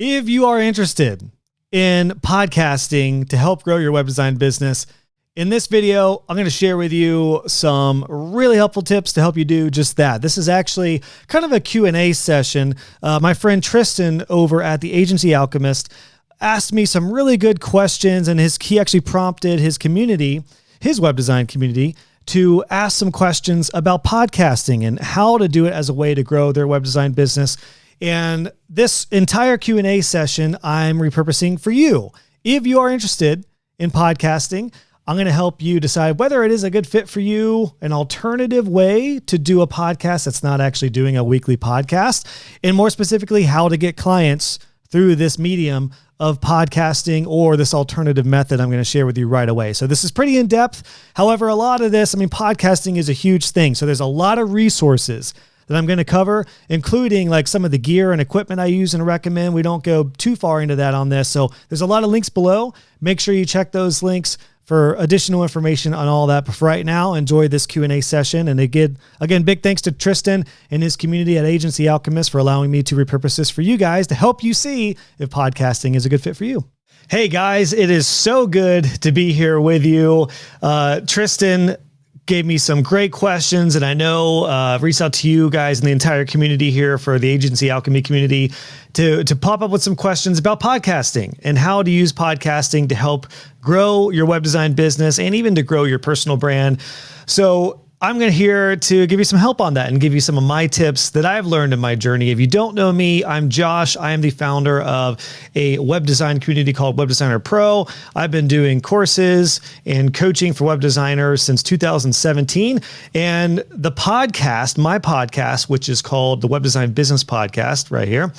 If you are interested in podcasting to help grow your web design business, in this video, I'm going to share with you some really helpful tips to help you do just that. This is actually kind of a Q&A session. My friend Tristan over at the Agency Alchemist asked me some really good questions, and he actually prompted his community, his web design community, to ask some questions about podcasting and how to do it as a way to grow their web design business. And this entire Q&A session I'm repurposing for you. If you are interested in podcasting, I'm going to help you decide whether it is a good fit for you, an alternative way to do a podcast that's not actually doing a weekly podcast, and more specifically, how to get clients through this medium of podcasting or this alternative method I'm going to share with you right away. So this is pretty in depth. However, a lot of this, podcasting is a huge thing. So there's a lot of resources that I'm going to cover, including like some of the gear and equipment I use and recommend. We don't go too far into that on this. So there's a lot of links below. Make sure you check those links for additional information on all that. But for right now, enjoy this Q&A session. And again, big thanks to Tristan and his community at Agency Alchemist for allowing me to repurpose this for you guys to help you see if podcasting is a good fit for you. Hey guys, it is so good to be here with you. Tristan gave me some great questions, and I know reached out to you guys in the entire community here for the Agency Alchemy community to pop up with some questions about podcasting and how to use podcasting to help grow your web design business and even to grow your personal brand. So I'm here to give you some help on that and give you some of my tips that I've learned in my journey. If you don't know me, I'm Josh. I am the founder of a web design community called Web Designer Pro. I've been doing courses and coaching for web designers since 2017. And the podcast, my podcast, which is called the Web Design Business Podcast right here,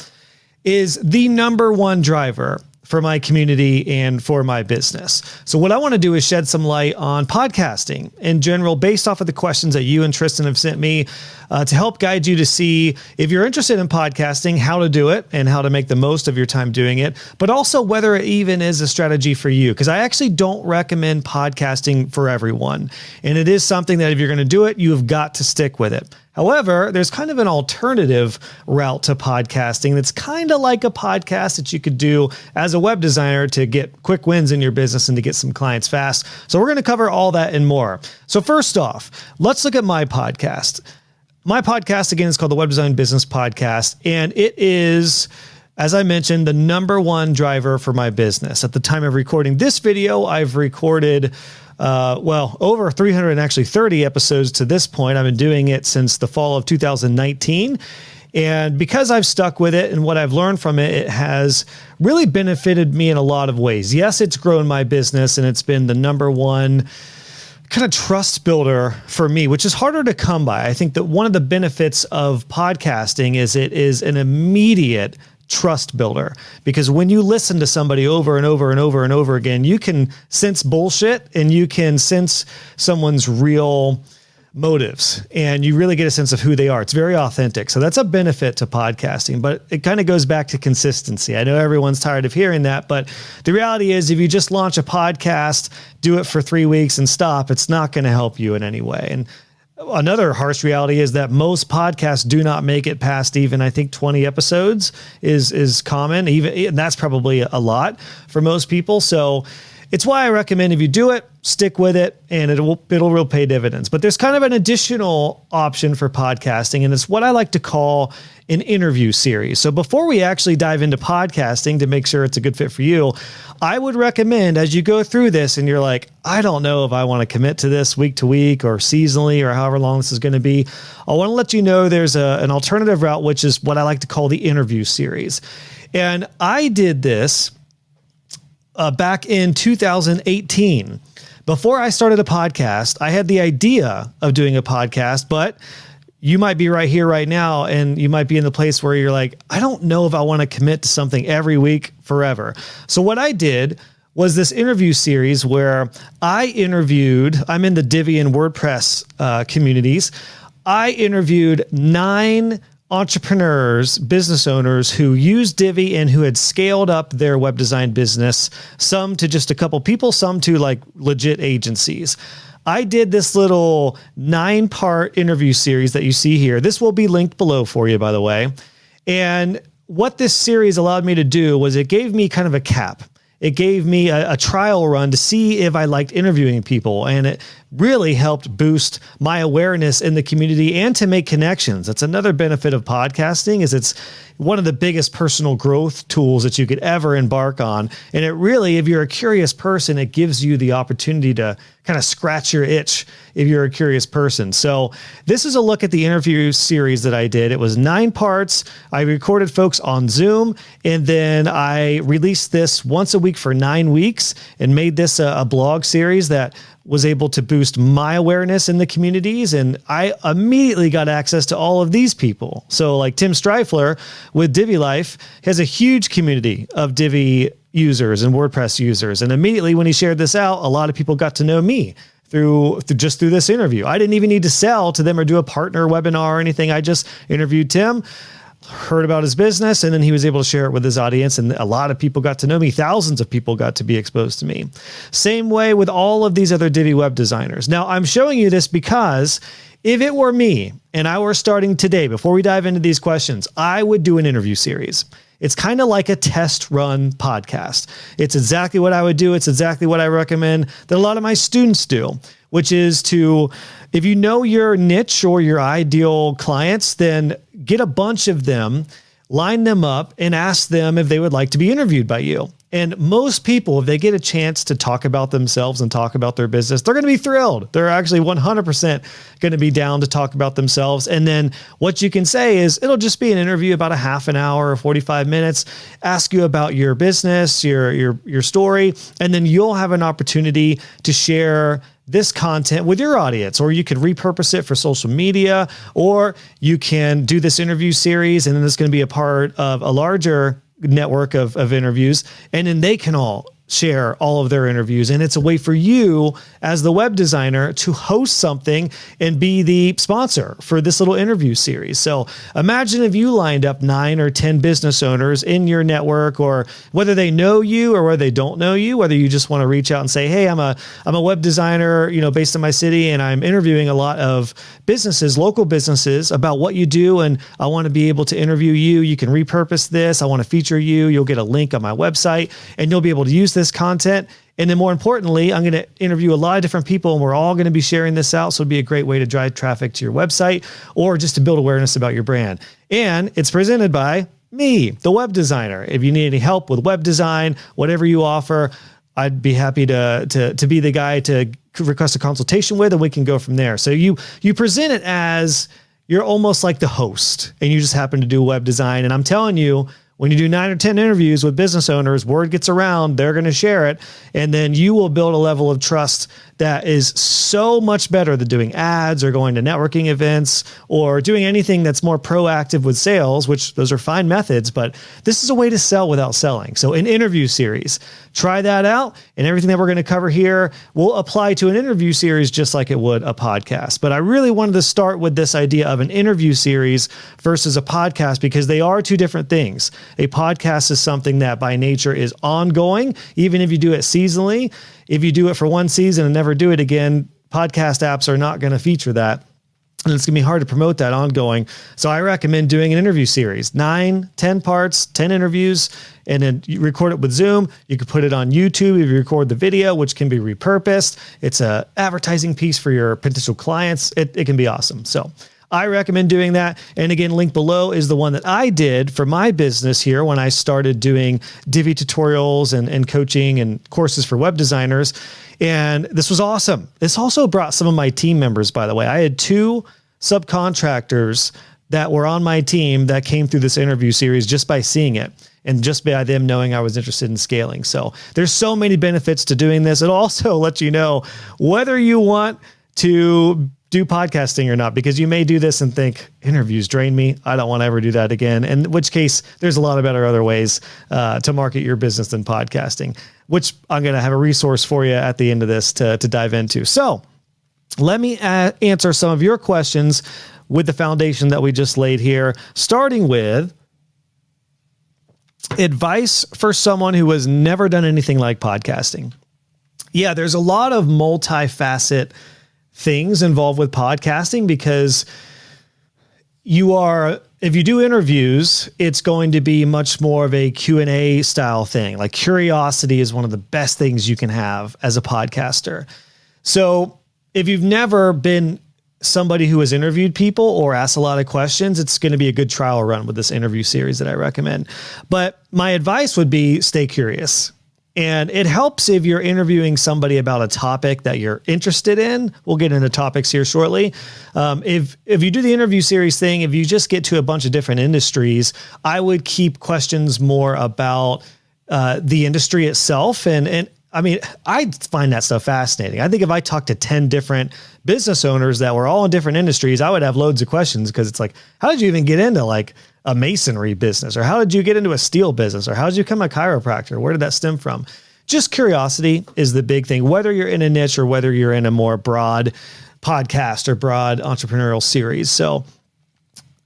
is the number one driver for my community and for my business. So what I want to do is shed some light on podcasting in general, based off of the questions that you and Tristan have sent me to help guide you to see if you're interested in podcasting, how to do it and how to make the most of your time doing it, but also whether it even is a strategy for you. Because I actually don't recommend podcasting for everyone. And it is something that if you're going to do it, you have got to stick with it. However, there's kind of an alternative route to podcasting that's kind of like a podcast that you could do as a web designer to get quick wins in your business and to get some clients fast. So we're going to cover all that and more. So first off, let's look at my podcast. My podcast, again, is called the Web Design Business Podcast, and it is, as I mentioned, the number one driver for my business. At the time of recording this video, I've recorded over 330 episodes to this point. I've been doing it since the fall of 2019. And because I've stuck with it and what I've learned from it, it has really benefited me in a lot of ways. Yes, it's grown my business and it's been the number one kind of trust builder for me, which is harder to come by. I think that one of the benefits of podcasting is it is an immediate trust builder, because when you listen to somebody over and over and over and over again, you can sense bullshit and you can sense someone's real motives and you really get a sense of who they are. It's very authentic. So that's a benefit to podcasting, but it kind of goes back to consistency. I know everyone's tired of hearing that, but the reality is if you just launch a podcast, do it for 3 weeks and stop, it's not going to help you in any way. And another harsh reality is that most podcasts do not make it past even, I think 20 episodes is common. And that's probably a lot for most people. So it's why I recommend if you do it, stick with it and it'll pay dividends. But there's kind of an additional option for podcasting, and it's what I like to call an interview series. So before we actually dive into podcasting to make sure it's a good fit for you, I would recommend as you go through this and you're like, I don't know if I want to commit to this week to week or seasonally or however long this is going to be, I want to let you know there's an alternative route, which is what I like to call the interview series. And I did this back in 2018. Before I started a podcast, I had the idea of doing a podcast, but you might be right here right now and you might be in the place where you're like, I don't know if I want to commit to something every week forever. So what I did was this interview series where I'm in the Divi and WordPress communities. I interviewed 9 entrepreneurs, business owners who used Divi and who had scaled up their web design business, some to just a couple people, some to like legit agencies. I did this little 9-part interview series that you see here. This will be linked below for you, by the way. And what this series allowed me to do was it gave me kind of a cap. It gave me a trial run to see if I liked interviewing people, and it really helped boost my awareness in the community and to make connections. That's another benefit of podcasting, is it's one of the biggest personal growth tools that you could ever embark on. And it really, if you're a curious person, it gives you the opportunity to kind of scratch your itch if you're a curious person. So this is a look at the interview series that I did. It was 9 parts. I recorded folks on Zoom, and then I released this once a week for 9 weeks and made this a blog series that was able to boost my awareness in the communities. And I immediately got access to all of these people. So like Tim Streifler with Divi Life has a huge community of Divi users and WordPress users. And immediately when he shared this out, a lot of people got to know me through this interview. I didn't even need to sell to them or do a partner webinar or anything. I just interviewed Tim, heard about his business, and then he was able to share it with his audience. And a lot of people got to know me. Thousands of people got to be exposed to me. Same way with all of these other Divi web designers. Now, I'm showing you this because if it were me and I were starting today, before we dive into these questions, I would do an interview series. It's kind of like a test run podcast. It's exactly what I would do. It's exactly what I recommend that a lot of my students do, which is to, if you know your niche or your ideal clients, then get a bunch of them, line them up, and ask them if they would like to be interviewed by you. And most people, if they get a chance to talk about themselves and talk about their business, they're going to be thrilled. They're actually 100% going to be down to talk about themselves. And then what you can say is it'll just be an interview about a half an hour or 45 minutes, ask you about your business, your story, and then you'll have an opportunity to share this content with your audience, or you could repurpose it for social media, or you can do this interview series, and then it's going to be a part of a larger network of interviews, and then they can all share all of their interviews. And it's a way for you as the web designer to host something and be the sponsor for this little interview series. So imagine if you lined up 9 or 10 business owners in your network, or whether they know you or whether they don't know you, whether you just want to reach out and say, hey, I'm a web designer, based in my city, and I'm interviewing a lot of businesses, local businesses, about what you do. And I want to be able to interview you. You can repurpose this. I want to feature you. You'll get a link on my website, and you'll be able to use this content. And then more importantly, I'm going to interview a lot of different people, and we're all going to be sharing this out. So it'd be a great way to drive traffic to your website or just to build awareness about your brand. And it's presented by me, the web designer. If you need any help with web design, whatever you offer, I'd be happy to be the guy to request a consultation with, and we can go from there. So you present it as you're almost like the host, and you just happen to do web design. And I'm telling you, when you do 9 or 10 interviews with business owners, word gets around, they're going to share it. And then you will build a level of trust that is so much better than doing ads or going to networking events or doing anything that's more proactive with sales, which those are fine methods, but this is a way to sell without selling. So an interview series, try that out. And everything that we're going to cover here will apply to an interview series just like it would a podcast. But I really wanted to start with this idea of an interview series versus a podcast, because they are two different things. A podcast is something that by nature is ongoing, even if you do it seasonally. If you do it for one season and never do it again, podcast apps are not going to feature that. And it's going to be hard to promote that ongoing. So I recommend doing an interview series, 9, 10 parts, 10 interviews, and then you record it with Zoom. You can put it on YouTube if you record the video, which can be repurposed. It's an advertising piece for your potential clients. It can be awesome. So I recommend doing that. And again, link below is the one that I did for my business here when I started doing Divi tutorials and coaching and courses for web designers. And this was awesome. This also brought some of my team members, by the way. I had 2 subcontractors that were on my team that came through this interview series just by seeing it and just by them knowing I was interested in scaling. So there's so many benefits to doing this. It also lets you know whether you want to do podcasting or not, because you may do this and think interviews drain me. I don't want to ever do that again. In which case there's a lot of better other ways to market your business than podcasting, which I'm going to have a resource for you at the end of this to dive into. So let me answer some of your questions with the foundation that we just laid here, starting with advice for someone who has never done anything like podcasting. Yeah, there's a lot of multifaceted things involved with podcasting, because you are if you do interviews, it's going to be much more of a Q&A style thing. Like curiosity is one of the best things you can have as a podcaster. So if you've never been somebody who has interviewed people or asked a lot of questions, it's going to be a good trial run with this interview series that I recommend. But my advice would be stay curious. And it helps if you're interviewing somebody about a topic that you're interested in. We'll get into topics here shortly. If you do the interview series thing, if you just get to a bunch of different industries, I would keep questions more about the industry itself. And I mean, I find that stuff fascinating. I think if I talked to 10 different business owners that were all in different industries, I would have loads of questions, because it's like, how did you even get into like a masonry business? Or how did you get into a steel business? Or how did you become a chiropractor? Where did that stem from? Just curiosity is the big thing, whether you're in a niche or whether you're in a more broad podcast or broad entrepreneurial series. So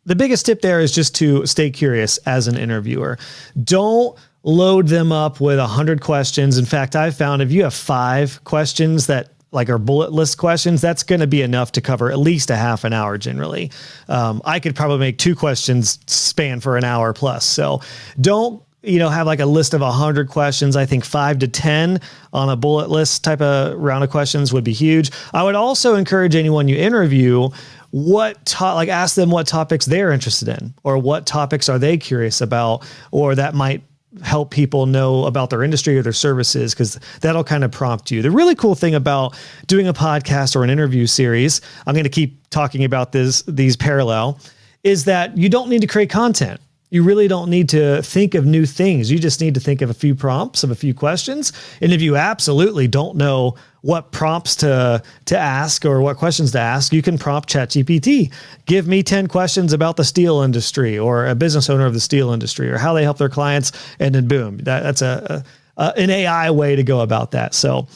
the biggest tip there is just to stay curious as an interviewer. Don't load them up with 100 questions. In fact, I've found if you have 5 questions that like are bullet list questions, that's going to be enough to cover at least a half an hour generally. I could probably make 2 questions span for an hour plus. So don't, have like a list of 100 questions. I think 5 to 10 on a bullet list type of round of questions would be huge. I would also encourage anyone you interview, ask them what topics they're interested in, or what topics are they curious about, or that might help people know about their industry or their services, because that'll kind of prompt you. The really cool thing about doing a podcast or an interview series, I'm going to keep talking about these parallel, is that you don't need to create content. You really don't need to think of new things. You just need to think of a few prompts, of a few questions. And if you absolutely don't know what prompts to ask or what questions to ask, you can prompt ChatGPT. Give me 10 questions about the steel industry, or a business owner of the steel industry, or how they help their clients. And then boom, that's an AI way to go about that. So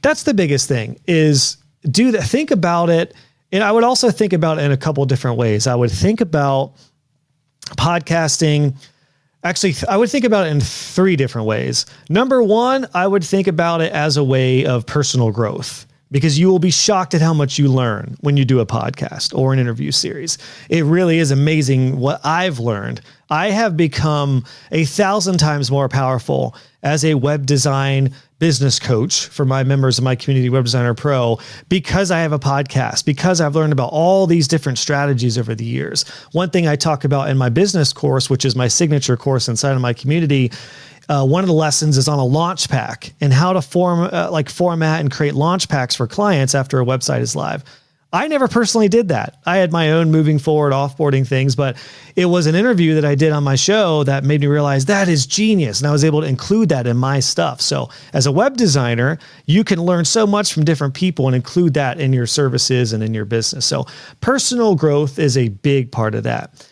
that's the biggest thing, is do that. Think about it. And I would also think about it in a couple of different ways. I would think about podcasting. Actually, I would think about it in 3 different ways. Number 1, I would think about it as a way of personal growth, because you will be shocked at how much you learn when you do a podcast or an interview series. It really is amazing what I've learned. I have become 1,000 times more powerful as a web design business coach for my members of my community, Web Designer Pro, because I have a podcast, because I've learned about all these different strategies over the years. One thing I talk about in my business course, which is my signature course inside of my community, one of the lessons is on a launch pack and how to format and create launch packs for clients after a website is live. I never personally did that. I had my own moving forward offboarding things, but it was an interview that I did on my show that made me realize that is genius. And I was able to include that in my stuff. So as a web designer, you can learn so much from different people and include that in your services and in your business. So personal growth is a big part of that.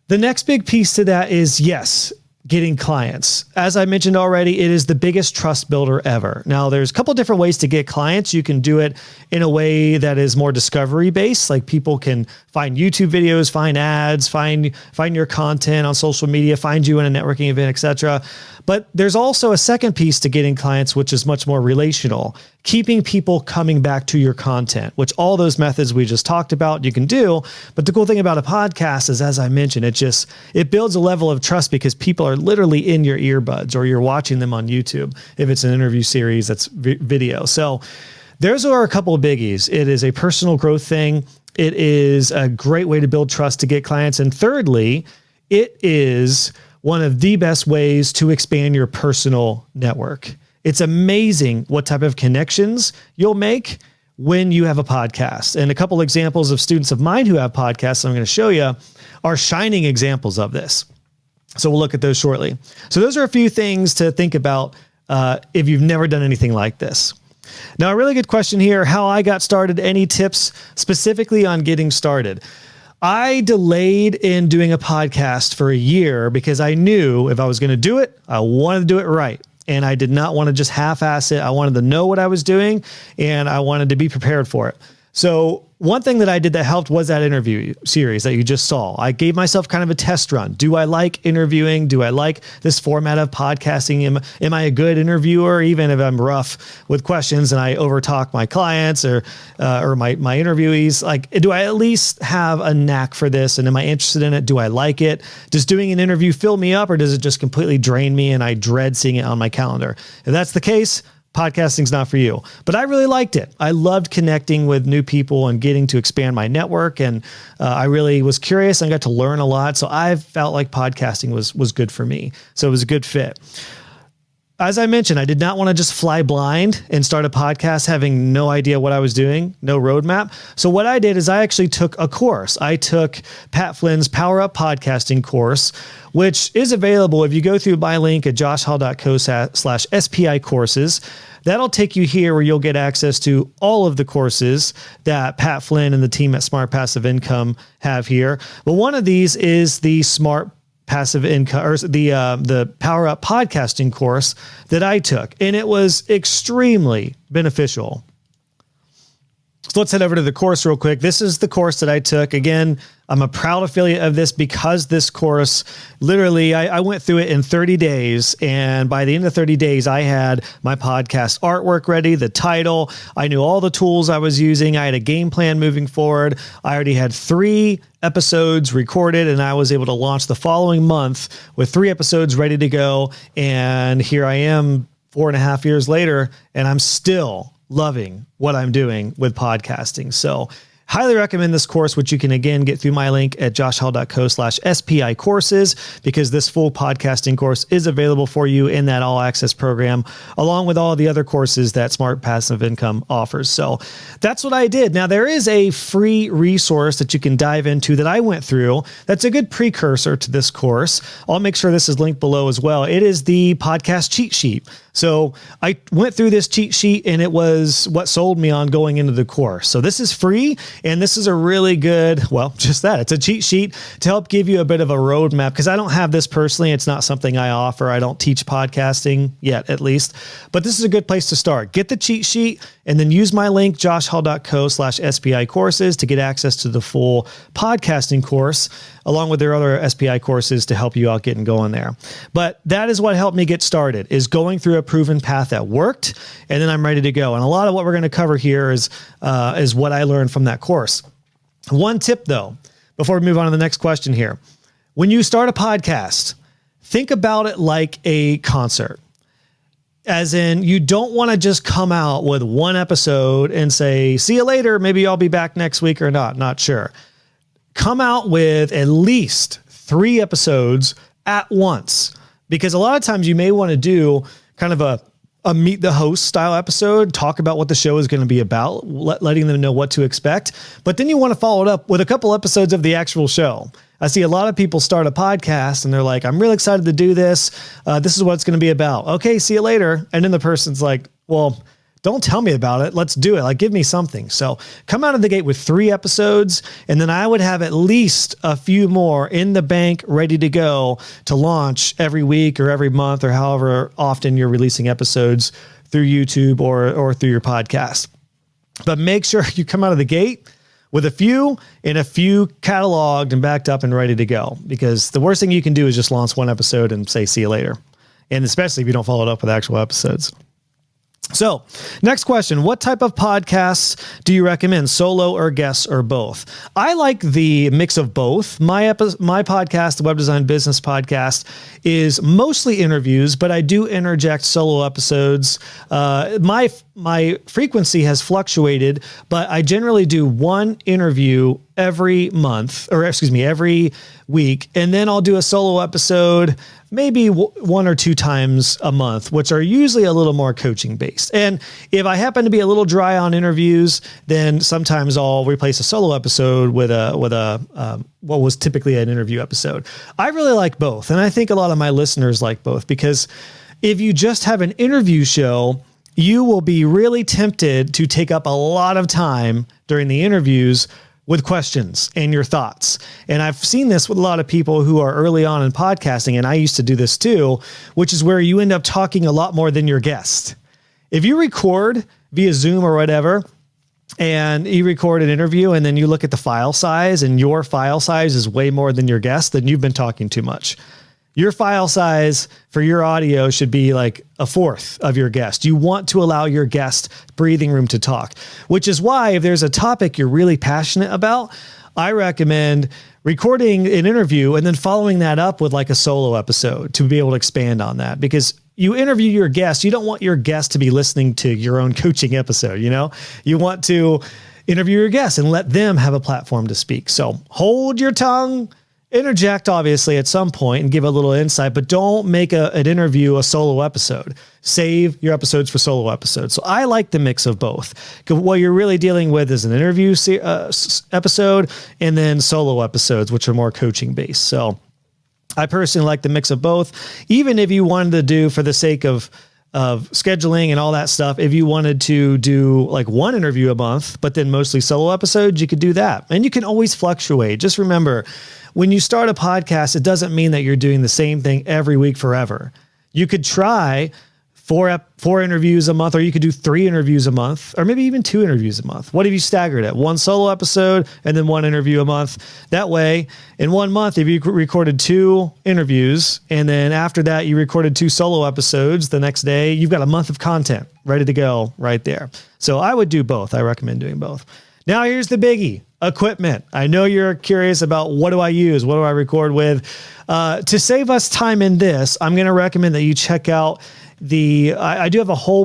The next big piece to that is, yes, getting clients. As I mentioned already, it is the biggest trust builder ever. Now, there's a couple different ways to get clients. You can do it in a way that is more discovery based, like people can find YouTube videos, find ads, find your content on social media, find you in a networking event, etc. But there's also a second piece to getting clients, which is much more relational, keeping people coming back to your content, which all those methods we just talked about, you can do. But the cool thing about a podcast is, as I mentioned, it builds a level of trust because people are literally in your earbuds, or you're watching them on YouTube. If it's an interview series, that's video. So those are a couple of biggies. It is a personal growth thing. It is a great way to build trust to get clients. And thirdly, it is one of the best ways to expand your personal network. It's amazing what type of connections you'll make when you have a podcast. And a couple examples of students of mine who have podcasts I'm going to show you are shining examples of this. So we'll look at those shortly. So those are a few things to think about if you've never done anything like this. Now, a really good question here, how I got started. Any tips specifically on getting started? I delayed in doing a podcast for a year because I knew if I was going to do it, I wanted to do it right. And I did not want to just half-ass it. I wanted to know what I was doing, and I wanted to be prepared for it. So one thing that I did that helped was that interview series that you just saw. I gave myself kind of a test run. Do I like interviewing? Do I like this format of podcasting? Am I a good interviewer, even if I'm rough with questions and I overtalk my clients or my interviewees? Like, do I at least have a knack for this? And am I interested in it? Do I like it? Does doing an interview fill me up, or does it just completely drain me and I dread seeing it on my calendar? If that's the case, podcasting's not for you. But I really liked it. I loved connecting with new people and getting to expand my network. And I really was curious and got to learn a lot. So I felt like podcasting was good for me. So it was a good fit. As I mentioned, I did not want to just fly blind and start a podcast having no idea what I was doing, no roadmap. So what I did is I actually took a course. I took Pat Flynn's Power Up Podcasting course, which is available if you go through my link at joshhall.co/SPI courses. That'll take you here where you'll get access to all of the courses that Pat Flynn and the team at Smart Passive Income have here. But one of these is the Smart Passive Income, or the Power Up Podcasting course that I took, and it was extremely beneficial. So let's head over to the course real quick. This is the course that I took. Again, I'm a proud affiliate of this because this course, literally, I went through it in 30 days. And by the end of 30 days, I had my podcast artwork ready, the title. I knew all the tools I was using. I had a game plan moving forward. I already had 3 episodes recorded, and I was able to launch the following month with 3 episodes ready to go. And here I am 4.5 years later, and I'm still loving what I'm doing with podcasting. So highly recommend this course, which you can again get through my link at joshhall.co/SPI courses, because this full podcasting course is available for you in that all access program, along with all the other courses that Smart Passive Income offers. So that's what I did. Now there is a free resource that you can dive into that I went through. That's a good precursor to this course. I'll make sure this is linked below as well. It is the podcast cheat sheet. So I went through this cheat sheet, and it was what sold me on going into the course. So this is free, and this is a really good, well, just that. It's a cheat sheet to help give you a bit of a roadmap, because I don't have this personally. It's not something I offer. I don't teach podcasting yet, at least. But this is a good place to start. Get the cheat sheet, and then use my link, joshhall.co/SPI courses, to get access to the full podcasting course, along with their other SPI courses to help you out getting going there. But that is what helped me get started, is going through a proven path that worked, and then I'm ready to go. And a lot of what we're going to cover here is what I learned from that course. One tip though, before we move on to the next question here, when you start a podcast, think about it like a concert. As in, you don't want to just come out with one episode and say, see you later, maybe I'll be back next week or not sure. Come out with at least 3 episodes at once, because a lot of times you may want to do kind of a meet the host style episode, talk about what the show is going to be about, letting them know what to expect. But then you want to follow it up with a couple episodes of the actual show. I see a lot of people start a podcast and they're like, I'm really excited to do this. This is what it's going to be about. Okay, see you later. And then the person's like, well, don't tell me about it. Let's do it. Like, give me something. So come out of the gate with 3 episodes, and then I would have at least a few more in the bank ready to go to launch every week or every month, or however often you're releasing episodes through YouTube or through your podcast. But make sure you come out of the gate with a few cataloged and backed up and ready to go, because the worst thing you can do is just launch one episode and say, see you later. And especially if you don't follow it up with actual episodes. So next question, what type of podcasts do you recommend, solo or guests or both? I like the mix of both. My podcast, the Web Design Business Podcast, is mostly interviews, but I do interject solo episodes. My frequency has fluctuated, but I generally do 1 interview every week. And then I'll do a solo episode maybe 1 or 2 times a month, which are usually a little more coaching based. And if I happen to be a little dry on interviews, then sometimes I'll replace a solo episode with what was typically an interview episode. I really like both. And I think a lot of my listeners like both, because if you just have an interview show, you will be really tempted to take up a lot of time during the interviews with questions and your thoughts. And I've seen this with a lot of people who are early on in podcasting, and I used to do this too, which is where you end up talking a lot more than your guest. If you record via Zoom or whatever, and you record an interview and then you look at the file size and your file size is way more than your guest, then you've been talking too much. Your file size for your audio should be like a fourth of your guest. You want to allow your guest breathing room to talk, which is why if there's a topic you're really passionate about, I recommend recording an interview and then following that up with like a solo episode to be able to expand on that. Because you interview your guest, you don't want your guest to be listening to your own coaching episode. You want to interview your guests and let them have a platform to speak. So hold your tongue, interject obviously at some point and give a little insight, but don't make an interview a solo episode. Save your episodes for solo episodes. So I like the mix of both. What you're really dealing with is an interview episode and then solo episodes, which are more coaching based. So I personally like the mix of both. Even if you wanted to do, for the sake of scheduling and all that stuff, if you wanted to do like one interview a month, but then mostly solo episodes, you could do that. And you can always fluctuate. Just remember, when you start a podcast, it doesn't mean that you're doing the same thing every week forever. You could try four interviews a month, or you could do 3 interviews a month, or maybe even 2 interviews a month. What if you staggered it? 1 solo episode and then 1 interview a month. That way, in 1 month, if you recorded 2 interviews and then after that you recorded 2 solo episodes the next day, you've got a month of content ready to go right there. So I would do both. I recommend doing both. Now here's the biggie. Equipment. I know you're curious about what do I use? What do I record with? To save us time in this, I'm going to recommend that you check out I do have a whole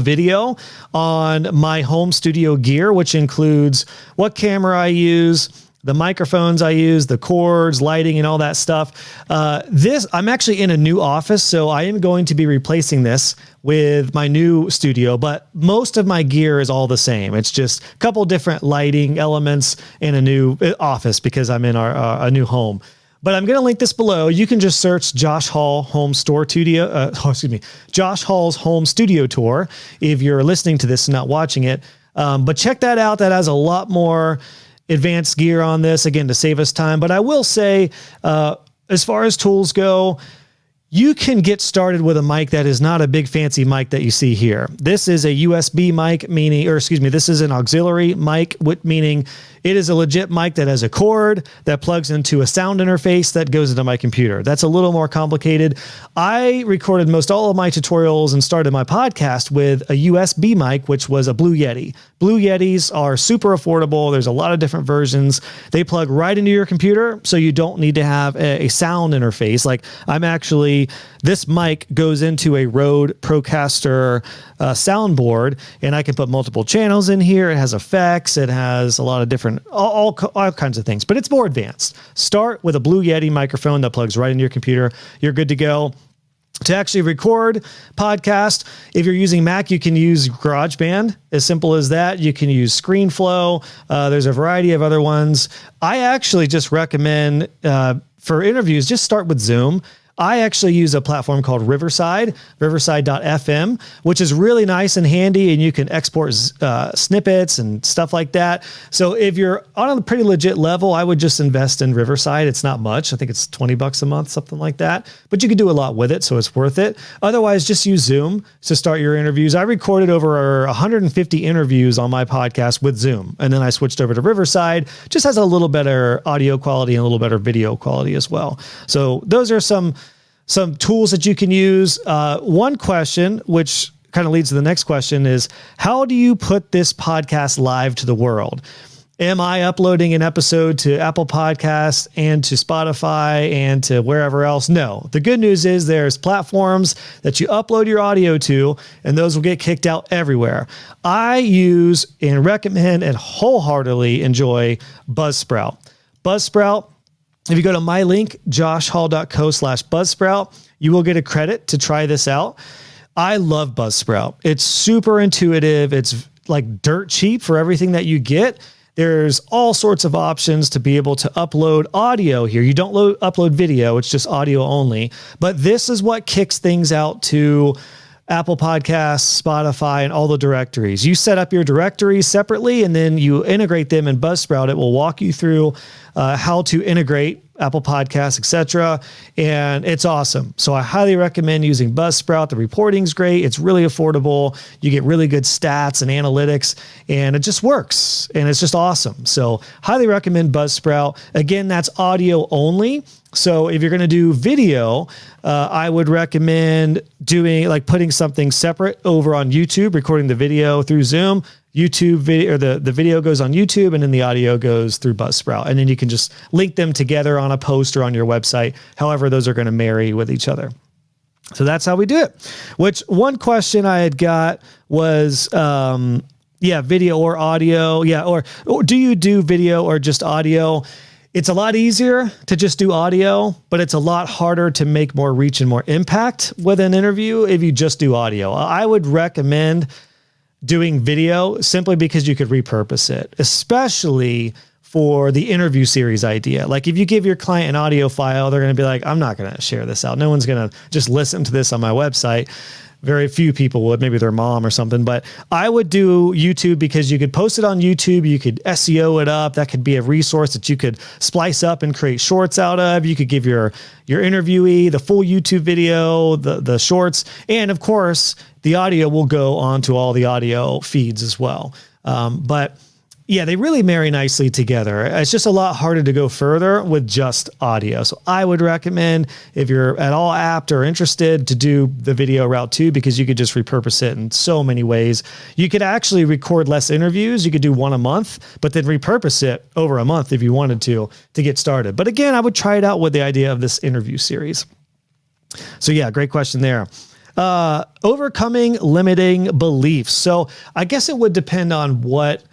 video on my home studio gear, which includes what camera I use, the microphones I use, the cords, lighting, and all that stuff. I'm actually in a new office, so I am going to be replacing this with my new studio, but most of my gear is all the same. It's just a couple different lighting elements in a new office because I'm in a new home. But I'm going to link this below. You can just search Josh Hall Josh Hall's home studio tour if you're listening to this and not watching it. But check that out. That has a lot more advanced gear on this, again, to save us time. But I will say, as far as tools go, you can get started with a mic that is not a big fancy mic that you see here. This is a USB mic, this is an auxiliary mic, meaning it is a legit mic that has a cord that plugs into a sound interface that goes into my computer. That's a little more complicated. I recorded most all of my tutorials and started my podcast with a USB mic, which was a Blue Yeti. Blue Yetis are super affordable. There's a lot of different versions. They plug right into your computer, so you don't need to have a sound interface. Like this mic goes into a Rode Procaster soundboard, and I can put multiple channels in here. It has effects. It has a lot of different, all kinds of things, but it's more advanced. Start with a Blue Yeti microphone that plugs right into your computer. You're good to go. To actually record podcast, if you're using Mac, you can use GarageBand, as simple as that. You can use ScreenFlow. There's a variety of other ones. I actually just recommend for interviews, just start with Zoom. I actually use a platform called riverside.fm, which is really nice and handy, and you can export snippets and stuff like that. So if you're on a pretty legit level, I would just invest in Riverside. It's not much. I think it's $20 a month, something like that, but you can do a lot with it, so it's worth it. Otherwise, just use Zoom to start your interviews. I recorded over 150 interviews on my podcast with Zoom, and then I switched over to Riverside. Just has a little better audio quality and a little better video quality as well. So those are some tools that you can use. One question, which kind of leads to the next question, is how do you put this podcast live to the world? Am I uploading an episode to Apple Podcasts and to Spotify and to wherever else? No. The good news is there's platforms that you upload your audio to, and those will get kicked out everywhere. I use and recommend and wholeheartedly enjoy Buzzsprout. Buzzsprout, if you go to my link, joshhall.co/Buzzsprout, you will get a credit to try this out. I love Buzzsprout. It's super intuitive. It's like dirt cheap for everything that you get. There's all sorts of options to be able to upload audio here. You don't upload video. It's just audio only. But this is what kicks things out to Apple Podcasts, Spotify, and all the directories. You set up your directories separately, and then you integrate them in Buzzsprout. It will walk you through how to integrate Apple Podcasts, etc. And it's awesome. So I highly recommend using Buzzsprout. The reporting's great. It's really affordable. You get really good stats and analytics, and it just works. And it's just awesome. So highly recommend Buzzsprout. Again, that's audio only. So if you're going to do video, I would recommend putting something separate over on YouTube, recording the video through Zoom. YouTube video, or the video goes on YouTube, and then the audio goes through Buzzsprout. And then you can just link them together on a post or on your website. However, those are going to marry with each other. So that's how we do it. Which one question I had got was, video or audio. Yeah. Or do you do video or just audio? It's a lot easier to just do audio, but it's a lot harder to make more reach and more impact with an interview if you just do audio. I would recommend doing video simply because you could repurpose it, especially for the interview series idea. Like if you give your client an audio file, they're going to be like, I'm not going to share this out. No one's going to just listen to this on my website. Very few people would, maybe their mom or something, but I would do YouTube because you could post it on YouTube. You could SEO it up. That could be a resource that you could splice up and create shorts out of. You could give your interviewee the full YouTube video, the shorts, and of course the audio will go onto all the audio feeds as well. But yeah, they really marry nicely together. It's just a lot harder to go further with just audio. So I would recommend, if you're at all apt or interested, to do the video route too, because you could just repurpose it in so many ways. You could actually record less interviews. You could do one a month, but then repurpose it over a month if you wanted to get started. But again, I would try it out with the idea of this interview series. So yeah, great question there. Overcoming limiting beliefs. So I guess it would depend on what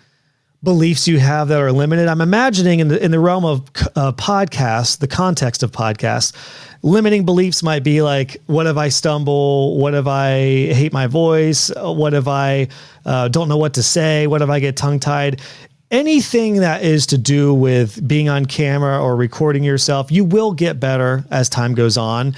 beliefs you have that are limited. I'm imagining in the realm of podcasts, the context of podcasts, limiting beliefs might be like, what if I stumble? What if I hate my voice? What if I don't know what to say? What if I get tongue-tied? Anything that is to do with being on camera or recording yourself, you will get better as time goes on.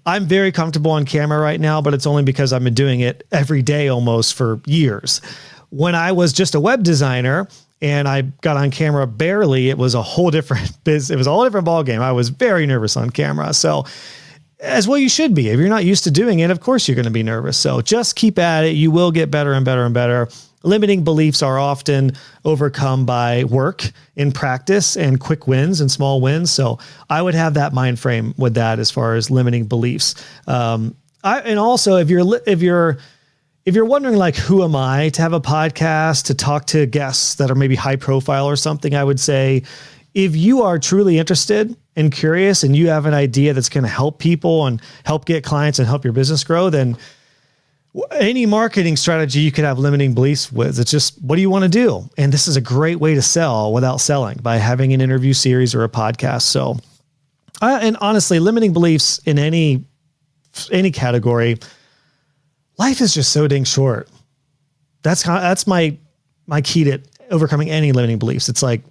I'm very comfortable on camera right now, but it's only because I've been doing it every day almost for years. When I was just a web designer and I got on camera barely, it was a whole different it was a whole different ballgame. I was very nervous on camera. So as well you should be. If you're not used to doing it, of course you're going to be nervous. So just keep at it. You will get better and better and better. Limiting beliefs are often overcome by work in practice and quick wins and small wins. So I would have that mind frame with that as far as limiting beliefs. And also if you're wondering, like, who am I to have a podcast, to talk to guests that are maybe high profile or something, I would say if you are truly interested and curious and you have an idea that's going to help people and help get clients and help your business grow, then any marketing strategy you could have limiting beliefs with. It's just, what do you want to do? And this is a great way to sell without selling, by having an interview series or a podcast. So, and honestly, limiting beliefs in any category, life is just so dang short. That's my key to overcoming any limiting beliefs. It's like,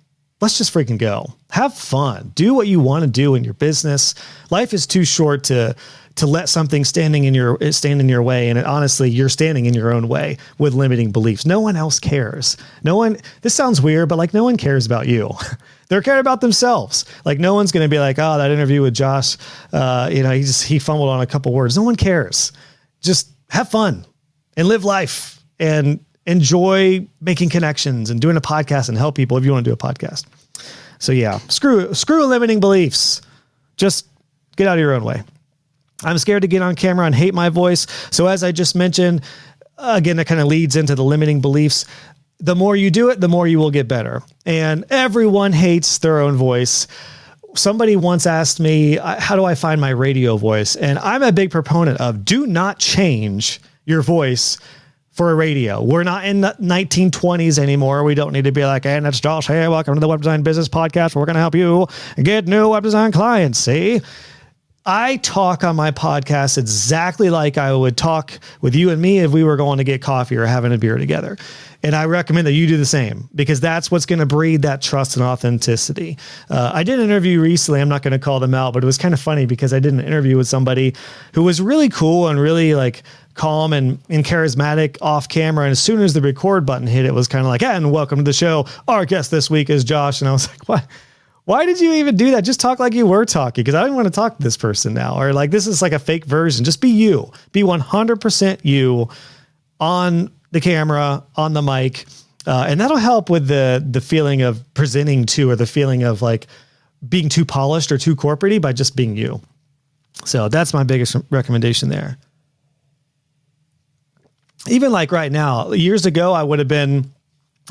let's just freaking go. Have fun. Do what you want to do in your business. Life is too short to let something stand in your way. And honestly, you're standing in your own way with limiting beliefs. No one else cares. This sounds weird, but like, no one cares about you. They're caring about themselves. Like, no one's going to be like, oh, that interview with Josh, he fumbled on a couple words. No one cares. Just have fun and live life and enjoy making connections and doing a podcast and help people if you want to do a podcast. So yeah, screw limiting beliefs. Just get out of your own way. I'm scared to get on camera and hate my voice. So as I just mentioned, again, that kind of leads into the limiting beliefs. The more you do it, the more you will get better. And everyone hates their own voice. Somebody once asked me, how do I find my radio voice? And I'm a big proponent of, do not change your voice for a radio. We're not in the 1920s anymore. We don't need to be like, hey, that's Josh. Hey, welcome to the Web Design Business Podcast. We're going to help you get new web design clients. See? I talk on my podcast exactly like I would talk with you and me if we were going to get coffee or having a beer together. And I recommend that you do the same, because that's what's going to breed that trust and authenticity. I did an interview recently. I'm not going to call them out, but it was kind of funny because I did an interview with somebody who was really cool and really like calm and charismatic off camera. And as soon as the record button hit, it was kind of like, and welcome to the show. Our guest this week is Josh. And I was like, what? Why did you even do that? Just talk like you were talking, because I don't want to talk to this person now. Or like, this is like a fake version. Just be you. Be 100% you on the camera, on the mic. And that'll help with the feeling of presenting to, or the feeling of like being too polished or too corporate-y, by just being you. So that's my biggest recommendation there. Even like right now, years ago, I would have been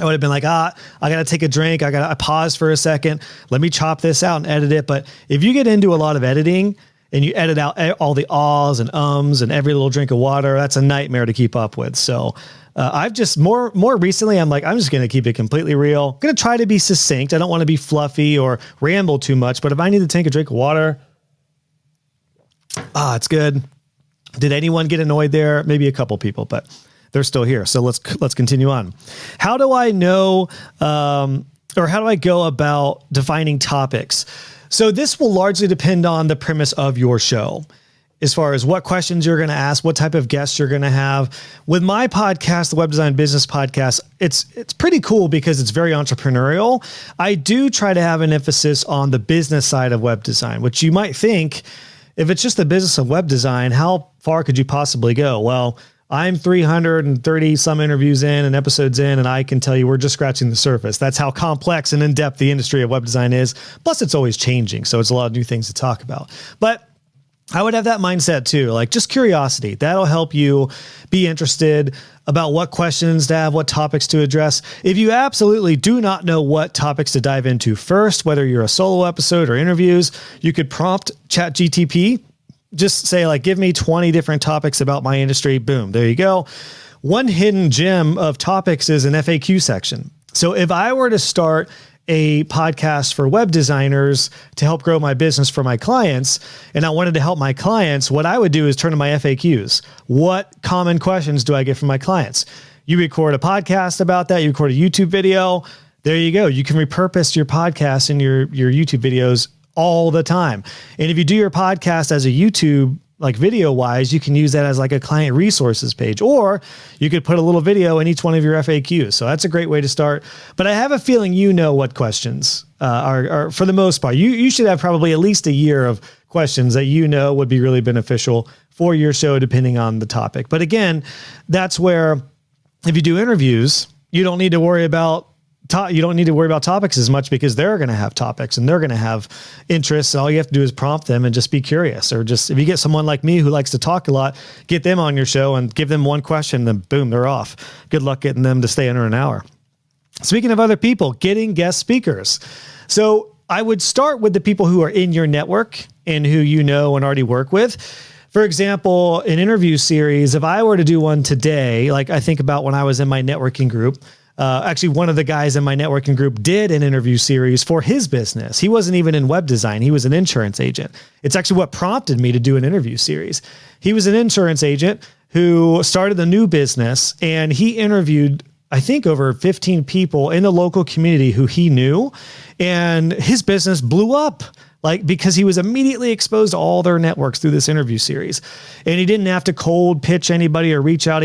like, I got to take a drink. I pause for a second. Let me chop this out and edit it. But if you get into a lot of editing and you edit out all the ahs and ums and every little drink of water, that's a nightmare to keep up with. So I've just more recently, I'm like, I'm just going to keep it completely real. I'm going to try to be succinct. I don't want to be fluffy or ramble too much, but if I need to take a drink of water, it's good. Did anyone get annoyed there? Maybe a couple people, but they're still here. So let's continue on. How do I know, or how do I go about defining topics? So this will largely depend on the premise of your show, as far as what questions you're going to ask, what type of guests you're going to have. With my podcast, the Web Design Business Podcast, it's pretty cool because it's very entrepreneurial. I do try to have an emphasis on the business side of web design, which you might think, if it's just the business of web design, how far could you possibly go? Well, I'm 330 some interviews in and episodes in, and I can tell you we're just scratching the surface. That's how complex and in-depth the industry of web design is. Plus, it's always changing, so it's a lot of new things to talk about. But I would have that mindset too, like just curiosity. That'll help you be interested about what questions to have, what topics to address. If you absolutely do not know what topics to dive into first, whether you're a solo episode or interviews, you could prompt ChatGTP. Just say like, give me 20 different topics about my industry. Boom, there you go. One hidden gem of topics is an FAQ section. So if I were to start a podcast for web designers to help grow my business for my clients, and I wanted to help my clients, what I would do is turn to my FAQs. What common questions do I get from my clients? You record a podcast about that. You record a YouTube video. There you go. You can repurpose your podcast and your YouTube videos all the time. And if you do your podcast as a YouTube, like video wise, you can use that as like a client resources page, or you could put a little video in each one of your FAQs. So that's a great way to start. But I have a feeling you know what questions are for the most part. You should have probably at least a year of questions that you know would be really beneficial for your show, depending on the topic. But again, that's where if you do interviews, you don't need to worry about topics as much, because they're going to have topics and they're going to have interests. All you have to do is prompt them and just be curious. Or just, if you get someone like me who likes to talk a lot, get them on your show and give them one question, then boom, they're off. Good luck getting them to stay under an hour. Speaking of other people, getting guest speakers. So I would start with the people who are in your network and who you know and already work with. For example, an interview series, if I were to do one today, like I think about when I was in my networking group, actually, one of the guys in my networking group did an interview series for his business. He wasn't even in web design. He was an insurance agent. It's actually what prompted me to do an interview series. He was an insurance agent who started a new business, and he interviewed, I think, over 15 people in the local community who he knew, and his business blew up. Like, because he was immediately exposed to all their networks through this interview series, and he didn't have to cold pitch anybody or reach out.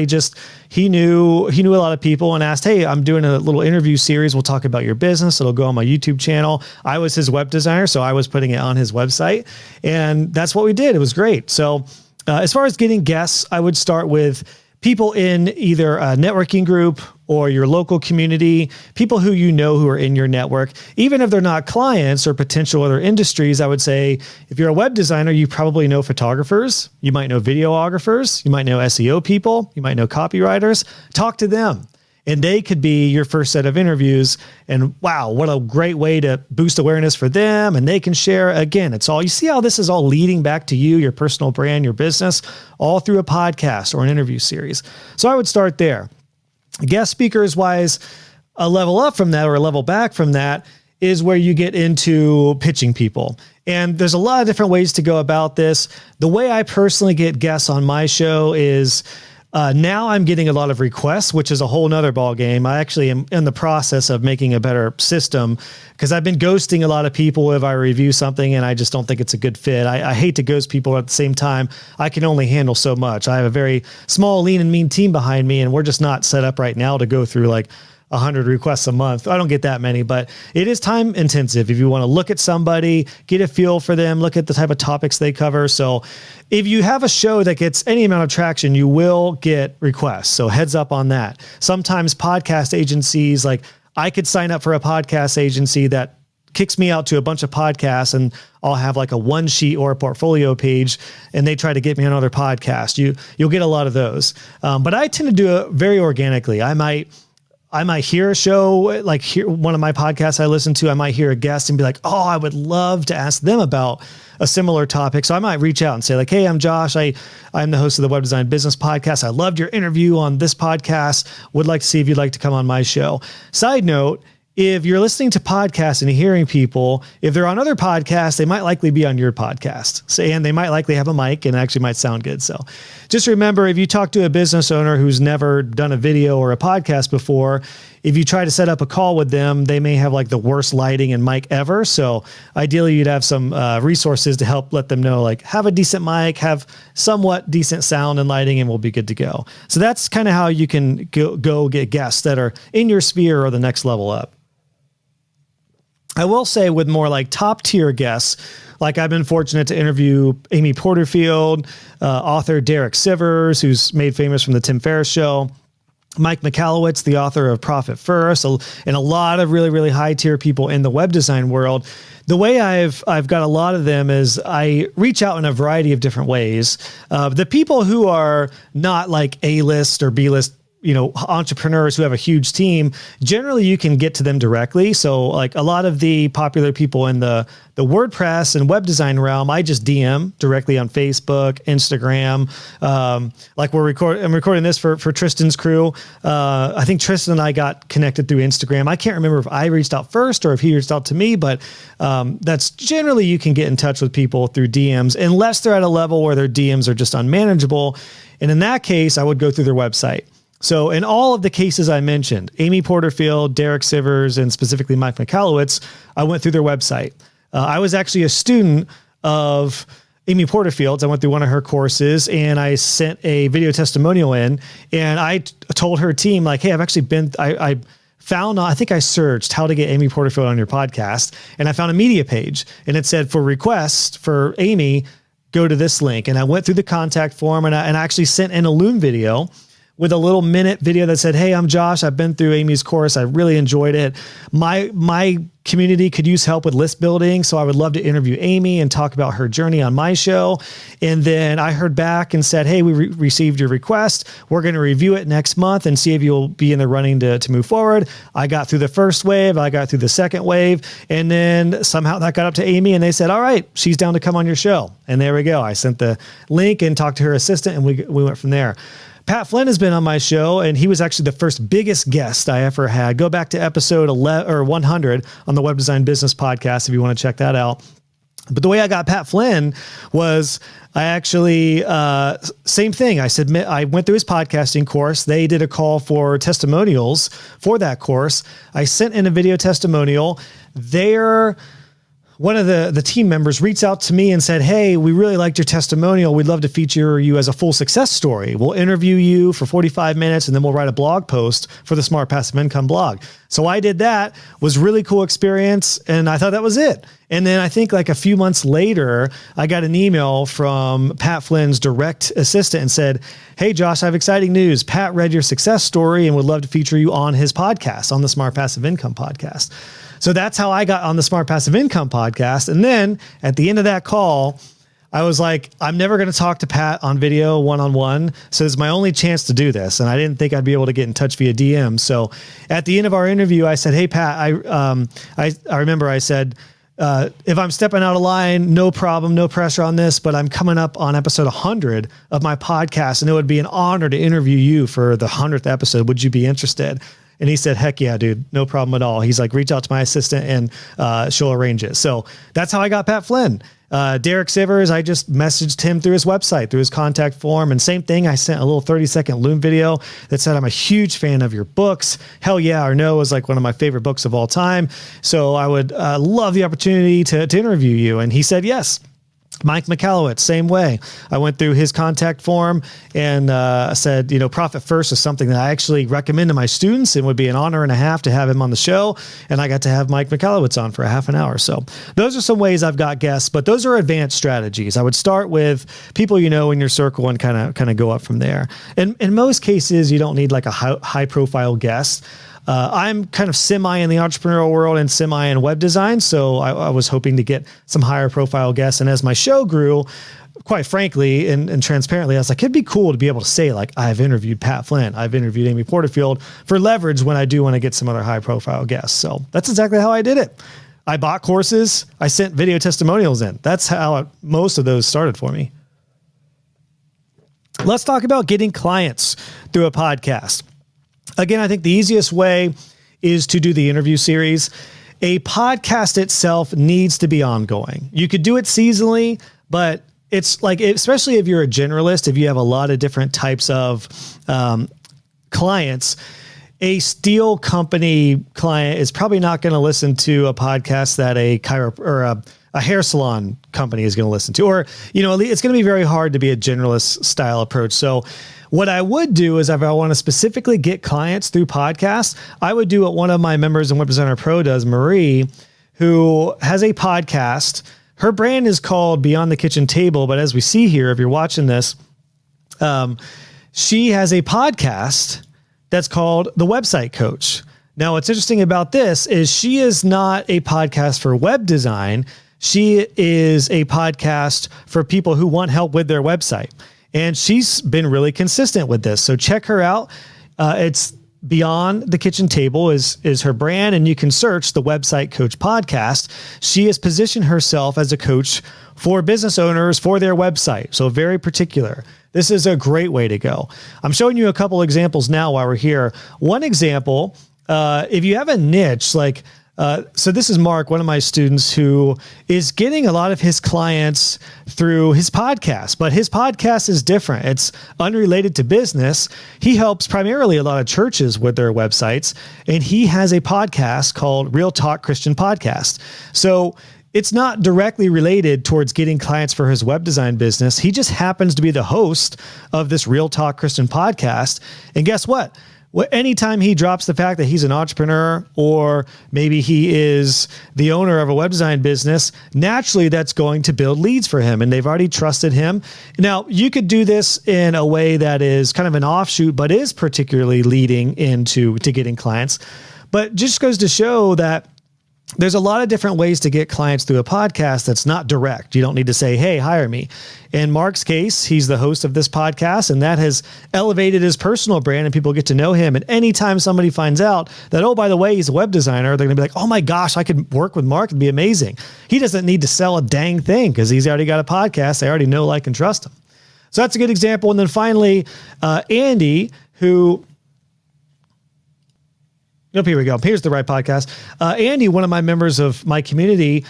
He knew a lot of people and asked, "Hey, I'm doing a little interview series. We'll talk about your business. It'll go on my YouTube channel." I was his web designer, so I was putting it on his website, and that's what we did. It was great. So as far as getting guests, I would start with people in either a networking group or your local community, people who you know who are in your network. Even if they're not clients or potential other industries, I would say if you're a web designer, you probably know photographers, you might know videographers, you might know SEO people, you might know copywriters. Talk to them, and they could be your first set of interviews. And wow, what a great way to boost awareness for them. And they can share. Again, it's all, you see how this is all leading back to you, your personal brand, your business, all through a podcast or an interview series. So I would start there. Guest speakers wise, a level up from that or a level back from that is where you get into pitching people. And there's a lot of different ways to go about this. The way I personally get guests on my show is now I'm getting a lot of requests, which is a whole nother ball game. I actually am in the process of making a better system, because I've been ghosting a lot of people if I review something and I just don't think it's a good fit. I hate to ghost people. At the same time, I can only handle so much. I have a very small, lean and mean team behind me, and we're just not set up right now to go through like 100 requests a month. I don't get that many, but it is time intensive if you want to look at somebody, get a feel for them, look at the type of topics they cover. So if you have a show that gets any amount of traction, you will get requests. So heads up on that. Sometimes podcast agencies, like I could sign up for a podcast agency that kicks me out to a bunch of podcasts, and I'll have like a one sheet or a portfolio page, and they try to get me on another podcast. You'll get a lot of those. But I tend to do it very organically. I might hear a show, like hear one of my podcasts I listen to, I might hear a guest and be like, oh, I would love to ask them about a similar topic. So I might reach out and say like, hey, I'm Josh. I'm the host of the Web Design Business Podcast. I loved your interview on this podcast. Would like to see if you'd like to come on my show. Side note, if you're listening to podcasts and hearing people, if they're on other podcasts, they might likely be on your podcast. So, and they might likely have a mic and actually might sound good. So just remember, if you talk to a business owner who's never done a video or a podcast before, if you try to set up a call with them, they may have like the worst lighting and mic ever. So ideally you'd have some resources to help let them know, like have a decent mic, have somewhat decent sound and lighting, and we'll be good to go. So that's kind of how you can go get guests that are in your sphere or the next level up. I will say with more like top tier guests, like I've been fortunate to interview Amy Porterfield, author Derek Sivers, who's made famous from the Tim Ferriss Show, Mike Michalowicz, the author of Profit First, and a lot of really, really high tier people in the web design world. The way I've got a lot of them is I reach out in a variety of different ways. The people who are not like A-list or B-list, entrepreneurs who have a huge team, generally you can get to them directly. So like a lot of the popular people in the WordPress and web design realm, I just DM directly on Facebook, Instagram. Like I'm recording this for Tristan's crew. I think Tristan and I got connected through Instagram. I can't remember if I reached out first or if he reached out to me, but that's generally you can get in touch with people through DMs unless they're at a level where their DMs are just unmanageable. And in that case, I would go through their website. So in all of the cases I mentioned, Amy Porterfield, Derek Sivers, and specifically Mike Michalowicz, I went through their website. I was actually a student of Amy Porterfield's. I went through one of her courses and I sent a video testimonial in, and I told her team like, hey, I've actually I found, I think I searched how to get Amy Porterfield on your podcast, and I found a media page, and it said for requests for Amy, go to this link. And I went through the contact form and I actually sent in a Loom video with a little minute video that said, hey, I'm Josh. I've been through Amy's course. I really enjoyed it. My community could use help with list building, so I would love to interview Amy and talk about her journey on my show. And then I heard back and said, hey, we received your request. We're going to review it next month and see if you'll be in the running to move forward. I got through the first wave. I got through the second wave. And then somehow that got up to Amy and they said, all right, she's down to come on your show. And there we go. I sent the link and talked to her assistant, and we went from there. Pat Flynn has been on my show, and he was actually the first biggest guest I ever had. Go back to episode 100 on the Web Design Business Podcast if you want to check that out. But the way I got Pat Flynn was I actually, same thing. I went through his podcasting course. They did a call for testimonials for that course. I sent in a video testimonial. One of the team members reached out to me and said, hey, we really liked your testimonial. We'd love to feature you as a full success story. We'll interview you for 45 minutes and then we'll write a blog post for the Smart Passive Income blog. So I did that. Was really cool experience. And I thought that was it. And then I think like a few months later, I got an email from Pat Flynn's direct assistant and said, hey, Josh, I have exciting news. Pat read your success story and would love to feature you on his podcast, on the Smart Passive Income podcast. So that's how I got on the Smart Passive Income podcast. And then at the end of that call, I was like, I'm never going to talk to Pat on video one-on-one. So it's my only chance to do this. And I didn't think I'd be able to get in touch via DM. So at the end of our interview, I said, hey, Pat, I remember I said, if I'm stepping out of line, no problem, no pressure on this, but I'm coming up on episode 100 of my podcast, and it would be an honor to interview you for the 100th episode. Would you be interested? And he said, heck yeah, dude, no problem at all. He's like, reach out to my assistant and she'll arrange it. So that's how I got Pat Flynn. Derek Sivers, I just messaged him through his website, through his contact form. And same thing, I sent a little 30-second Loom video that said, I'm a huge fan of your books. Hell Yeah or No is like one of my favorite books of all time. So I would love the opportunity to interview you. And he said yes. Mike Michalowicz, same way. I went through his contact form and said, Profit First is something that I actually recommend to my students. It would be an honor and a half to have him on the show. And I got to have Mike Michalowicz on for a half an hour. So those are some ways I've got guests, but those are advanced strategies. I would start with people in your circle and kind of go up from there. And in most cases, you don't need like a high profile guest. I'm kind of semi in the entrepreneurial world and semi in web design. So I was hoping to get some higher profile guests. And as my show grew, quite frankly and transparently, I was like, it'd be cool to be able to say like, I've interviewed Pat Flynn, I've interviewed Amy Porterfield for leverage when I do want to get some other high profile guests. So that's exactly how I did it. I bought courses. I sent video testimonials in. That's how most of those started for me. Let's talk about getting clients through a podcast. Again, I think the easiest way is to do the interview series. A podcast itself needs to be ongoing. You could do it seasonally, but it's like, especially if you're a generalist, if you have a lot of different types of clients, a steel company client is probably not going to listen to a podcast that a hair salon company is going to listen to, or, it's going to be very hard to be a generalist style approach. So what I would do is if I want to specifically get clients through podcasts, I would do what one of my members in Web Designer Pro does, Marie, who has a podcast. Her brand is called Beyond the Kitchen Table. But as we see here, if you're watching this, she has a podcast that's called The Website Coach. Now, what's interesting about this is she is not a podcast for web design. She is a podcast for people who want help with their website. And she's been really consistent with this. So check her out. It's Beyond the Kitchen Table is her brand, and you can search The Website Coach Podcast. She has positioned herself as a coach for business owners for their website. So very particular. This is a great way to go. I'm showing you a couple examples now while we're here. One example, if you have a niche, like, so this is Mark, one of my students who is getting a lot of his clients through his podcast, but his podcast is different. It's unrelated to business. He helps primarily a lot of churches with their websites, and he has a podcast called Real Talk Christian Podcast. So it's not directly related towards getting clients for his web design business. He just happens to be the host of this Real Talk Christian Podcast. And guess what? Anytime he drops the fact that he's an entrepreneur, or maybe he is the owner of a web design business, naturally that's going to build leads for him, and they've already trusted him. Now, you could do this in a way that is kind of an offshoot, but is particularly leading into getting clients. But just goes to show that there's a lot of different ways to get clients through a podcast that's not direct. You don't need to say, hey, hire me. In Mark's case, he's the host of this podcast, and that has elevated his personal brand, and people get to know him. And anytime somebody finds out that, oh, by the way, he's a web designer, they're going to be like, oh my gosh, I could work with Mark. It'd be amazing. He doesn't need to sell a dang thing because he's already got a podcast. They already know, like, and trust him. So that's a good example. And then finally, Andy, who... Nope, here we go. Here's the right podcast. Andy, one of my members of my community,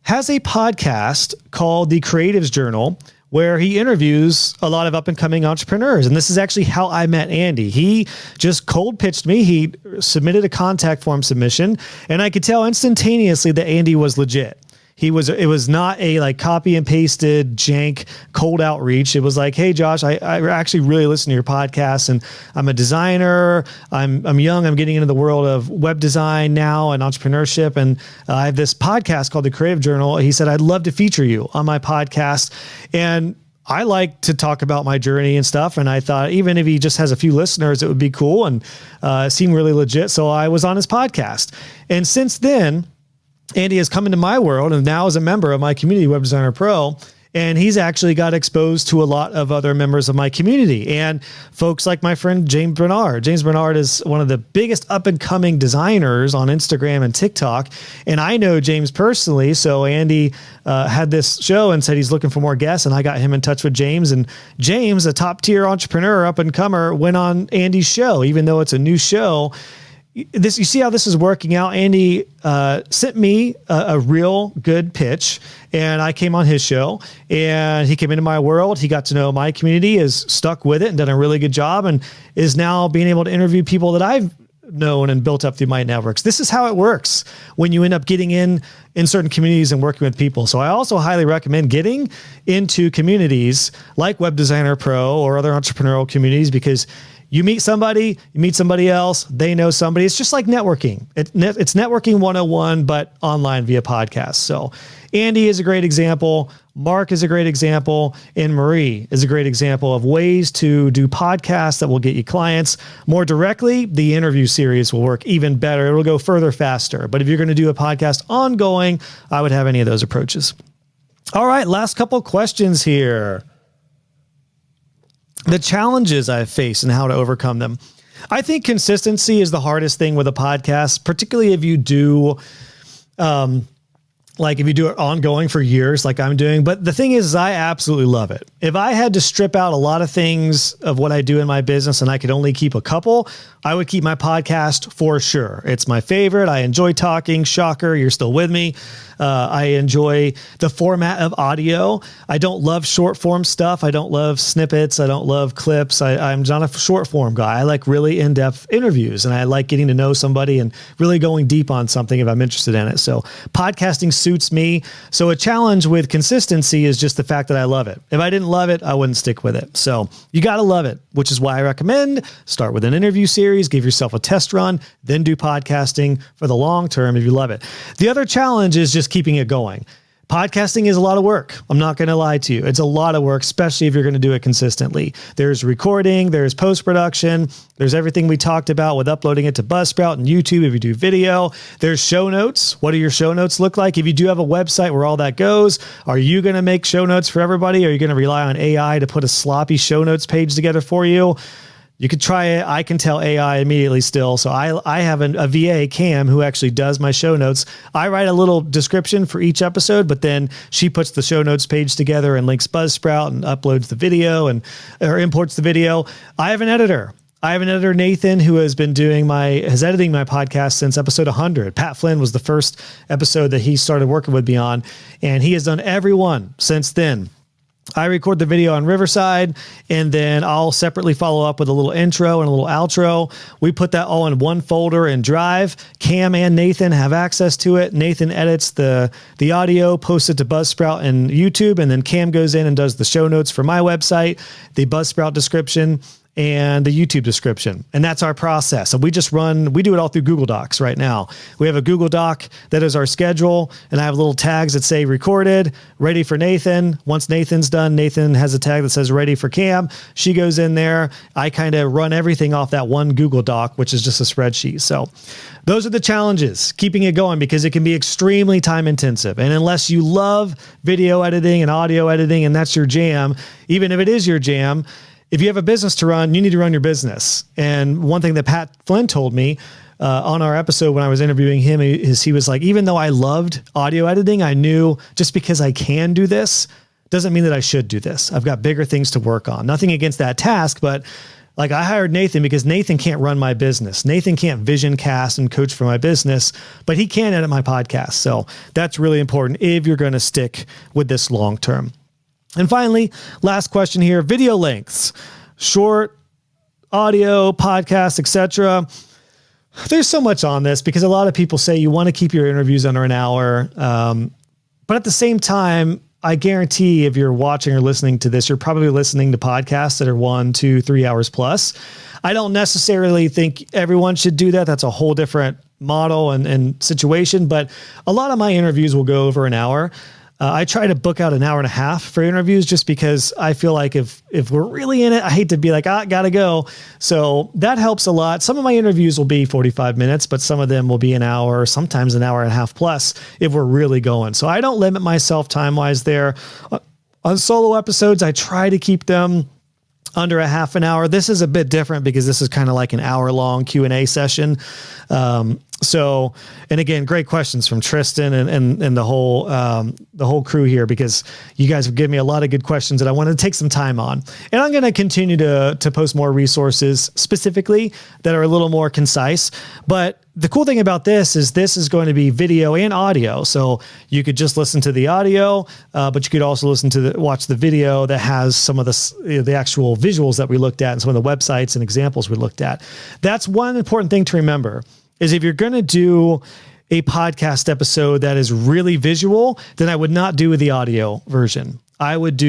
has a podcast called The Creatives Journal, where he interviews a lot of up and coming entrepreneurs. And this is actually how I met Andy. He just cold pitched me. He submitted a contact form submission, and I could tell instantaneously that Andy was legit. It was not a like copy and pasted jank cold outreach. It was like, hey Josh, I actually really listen to your podcast, and I'm a designer. I'm young. I'm getting into the world of web design now and entrepreneurship. And I have this podcast called The Creative Journal. He said, I'd love to feature you on my podcast. And I like to talk about my journey and stuff. And I thought, even if he just has a few listeners, it would be cool. And it seemed really legit. So I was on his podcast. And since then, Andy has come into my world and now is a member of my community, Web Designer Pro, and he's actually got exposed to a lot of other members of my community and folks like my friend James Bernard. James Bernard is one of the biggest up and coming designers on Instagram and TikTok. And I know James personally. So Andy had this show and said he's looking for more guests, and I got him in touch with James. And James, a top tier entrepreneur, up and comer, went on Andy's show, even though it's a new show. You see how this is working out. Andy sent me a real good pitch, and I came on his show, and he came into my world. He got to know my community, is stuck with it and done a really good job, and is now being able to interview people that I've known and built up through my networks. This is how it works when you end up getting in certain communities and working with people. So I also highly recommend getting into communities like Web Designer Pro or other entrepreneurial communities, because you meet somebody else, they know somebody. It's just like networking. It's networking 101, but online via podcast. So Andy is a great example. Mark is a great example. And Marie is a great example of ways to do podcasts that will get you clients more directly. The interview series will work even better. It will go further faster. But if you're going to do a podcast ongoing, I would have any of those approaches. All right, last couple questions here. The challenges I've faced and how to overcome them. I think consistency is the hardest thing with a podcast, particularly if you do, if you do it ongoing for years, like I'm doing. But the thing is I absolutely love it. If I had to strip out a lot of things of what I do in my business and I could only keep a couple, I would keep my podcast for sure. It's my favorite. I enjoy talking. Shocker, you're still with me. I enjoy the format of audio. I don't love short form stuff. I don't love snippets. I don't love clips. I'm not a short form guy. I like really in-depth interviews, and I like getting to know somebody and really going deep on something if I'm interested in it. So podcasting suits me. So a challenge with consistency is just the fact that I love it. If I didn't love it, I wouldn't stick with it. So you got to love it, which is why I recommend start with an interview series, give yourself a test run, then do podcasting for the long term if you love it. The other challenge is just keeping it going. Podcasting is a lot of work. I'm not going to lie to you. It's a lot of work, especially if you're going to do it consistently. There's recording, there's post-production, there's everything we talked about with uploading it to Buzzsprout and YouTube if you do video. There's show notes. What do your show notes look like? If you do have a website where all that goes, are you going to make show notes for everybody? Are you going to rely on AI to put a sloppy show notes page together for you? You could try it. I can tell AI immediately still. So I have a VA, Cam, who actually does my show notes. I write a little description for each episode, but then she puts the show notes page together and links Buzzsprout and uploads the video or imports the video. I have an editor. Nathan, who has been editing my podcast since episode 100. Pat Flynn was the first episode that he started working with me on, and he has done every one since then. I record the video on Riverside, and then I'll separately follow up with a little intro and a little outro. We put that all in one folder in Drive. Cam and Nathan have access to it. Nathan edits the audio, posts it to Buzzsprout and YouTube, and then Cam goes in and does the show notes for my website, the Buzzsprout description, and the YouTube description. And that's our process. So we do it all through Google Docs right now. We have a Google Doc that is our schedule, and I have little tags that say recorded, ready for Nathan. Once Nathan's done, Nathan has a tag that says ready for Cam. She goes in there. I kind of run everything off that one Google Doc, which is just a spreadsheet. So those are the challenges, keeping it going, because it can be extremely time intensive. And unless you love video editing and audio editing, and that's your jam, even if it is your jam, if you have a business to run, you need to run your business. And one thing that Pat Flynn told me on our episode when I was interviewing him is he was like, even though I loved audio editing, I knew just because I can do this doesn't mean that I should do this. I've got bigger things to work on. Nothing against that task, but like I hired Nathan because Nathan can't run my business. Nathan can't vision cast and coach for my business, but he can edit my podcast. So that's really important if you're going to stick with this long term. And finally, last question here, video lengths, short audio, podcasts, etc. There's so much on this because a lot of people say you want to keep your interviews under an hour. But at the same time, I guarantee if you're watching or listening to this, you're probably listening to podcasts that are 1, 2, 3 hours plus. I don't necessarily think everyone should do that. That's a whole different model and situation. But a lot of my interviews will go over an hour. I try to book out an hour and a half for interviews just because I feel like if we're really in it, I hate to be like, gotta go. So that helps a lot. Some of my interviews will be 45 minutes, but some of them will be an hour, sometimes an hour and a half plus if we're really going. So I don't limit myself time-wise there. On solo episodes, I try to keep them under a half an hour. This is a bit different because this is kind of like an hour-long Q&A session. So, and again, great questions from Tristan and the whole crew here, because you guys have given me a lot of good questions that I wanted to take some time on. And I'm going to continue to post more resources specifically that are a little more concise. But the cool thing about this is going to be video and audio. So you could just listen to the audio, but you could also watch the video that has some of the actual visuals that we looked at and some of the websites and examples we looked at. That's one important thing to remember. Is if you're going to do a podcast episode that is really visual, then I would not do the audio version. I would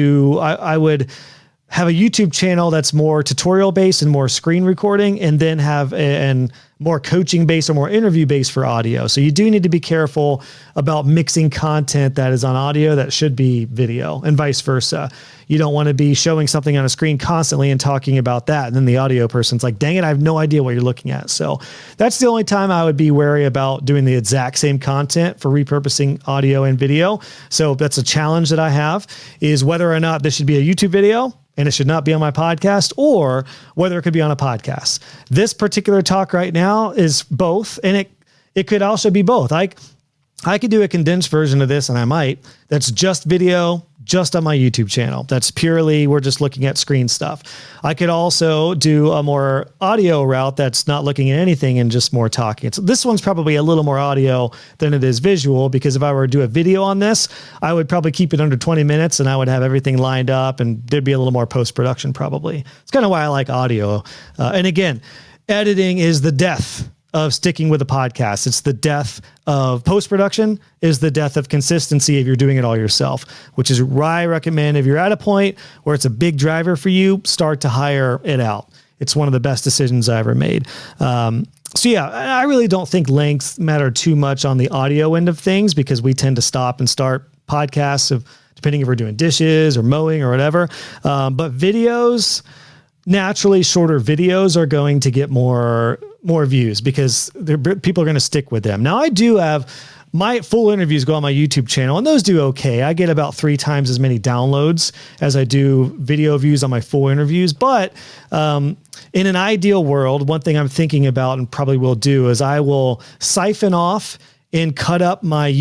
have a YouTube channel that's more tutorial based and more screen recording, and then have and more coaching based or more interview based for audio. So you do need to be careful about mixing content that is on audio that should be video, and vice versa. You don't want to be showing something on a screen constantly and talking about that, and then the audio person's like, dang it, I have no idea what you're looking at. So that's the only time I would be wary about doing the exact same content for repurposing audio and video. So that's a challenge that I have, is whether or not this should be a YouTube video and it should not be on my podcast, or whether it could be on a podcast. This particular talk right now is both, and it could also be both. I could do a condensed version of this, and I might, that's just video, just on my YouTube channel. That's purely, we're just looking at screen stuff. I could also do a more audio route that's not looking at anything and just more talking. So this one's probably a little more audio than it is visual, because if I were to do a video on this, I would probably keep it under 20 minutes and I would have everything lined up, and there'd be a little more post-production probably. It's kind of why I like audio. And again, editing is the death of sticking with a podcast. It's the death of post-production, is the death of consistency if you're doing it all yourself, which is why I recommend, if you're at a point where it's a big driver for you, start to hire it out. It's one of the best decisions I ever made. So yeah, I really don't think length matter too much on the audio end of things, because we tend to stop and start podcasts depending if we're doing dishes or mowing or whatever. But videos, naturally shorter videos are going to get more views, because people are going to stick with them. Now, I do have my full interviews go on my YouTube channel, and those do okay. I get about 3 times as many downloads as I do video views on my full interviews. But in an ideal world, one thing I'm thinking about and probably will do is I will siphon off and cut up my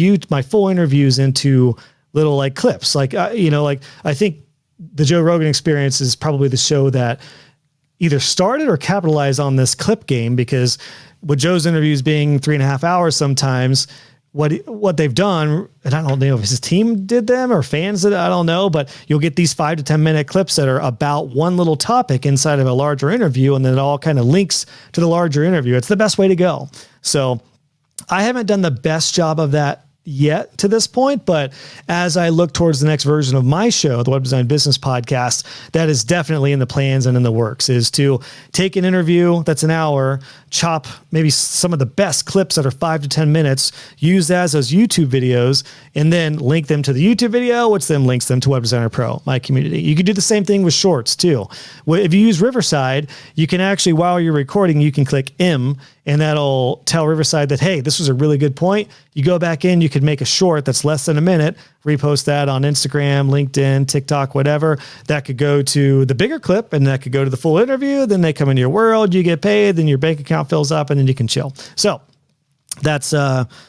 full interviews into little like clips. Like, I think the Joe Rogan Experience is probably the show that either started or capitalized on this clip game, because with Joe's interviews being 3.5 hours sometimes, what they've done, and I don't know if his team did them or fans did it, I don't know, but you'll get these 5 to 10 minute clips that are about one little topic inside of a larger interview, and then it all kind of links to the larger interview. It's the best way to go. So I haven't done the best job of that yet to this point, but as I look towards the next version of my show, the Web Design Business Podcast, that is definitely in the plans and in the works, is to take an interview that's an hour, chop maybe some of the best clips that are 5 to 10 minutes, use that as those YouTube videos, and then link them to the YouTube video, which then links them to Web Designer Pro, my community. You could do the same thing with shorts too. If you use Riverside, you can actually, while you're recording, you can click M, and that'll tell Riverside that, hey, this was a really good point. You go back in, you could make a short that's less than a minute, repost that on Instagram, LinkedIn, TikTok, whatever. That could go to the bigger clip, and that could go to the full interview. Then they come into your world, you get paid, then your bank account fills up, and then you can chill. So that's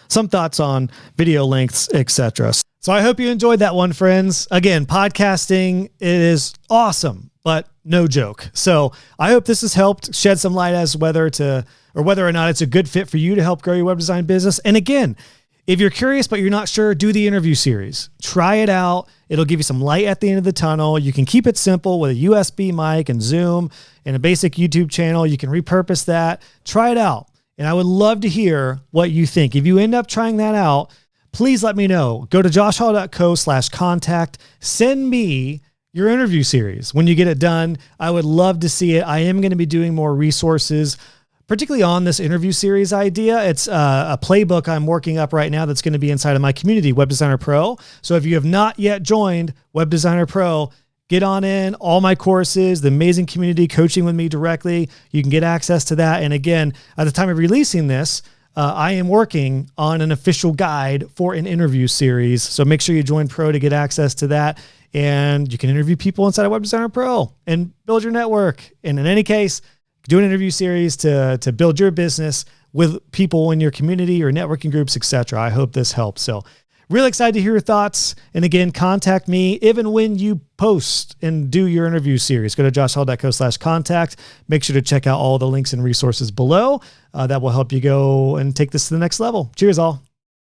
some thoughts on video lengths, etc. So I hope you enjoyed that one, friends. Again, podcasting, it is awesome, but no joke. So I hope this has helped shed some light as whether or not it's a good fit for you to help grow your web design business. And again, if you're curious but you're not sure, do the interview series. Try it out. It'll give you some light at the end of the tunnel. You can keep it simple with a USB mic and Zoom and a basic YouTube channel. You can repurpose that. Try it out. And I would love to hear what you think. If you end up trying that out, please let me know. Go to joshhall.co/contact. Send me your interview series. When you get it done, I would love to see it. I am going to be doing more resources, particularly on this interview series idea. It's a playbook I'm working up right now that's going to be inside of my community, Web Designer Pro. So if you have not yet joined Web Designer Pro, get on in. All my courses, the amazing community coaching with me directly, you can get access to that. And again, at the time of releasing this, I am working on an official guide for an interview series. So make sure you join Pro to get access to that. And you can interview people inside of Web Designer Pro and build your network. And in any case, do an interview series to build your business with people in your community or networking groups, etc. I hope this helps. So really excited to hear your thoughts. And again, contact me even when you post and do your interview series. Go to joshhall.co/contact. Make sure to check out all the links and resources below. That will help you go and take this to the next level. Cheers all.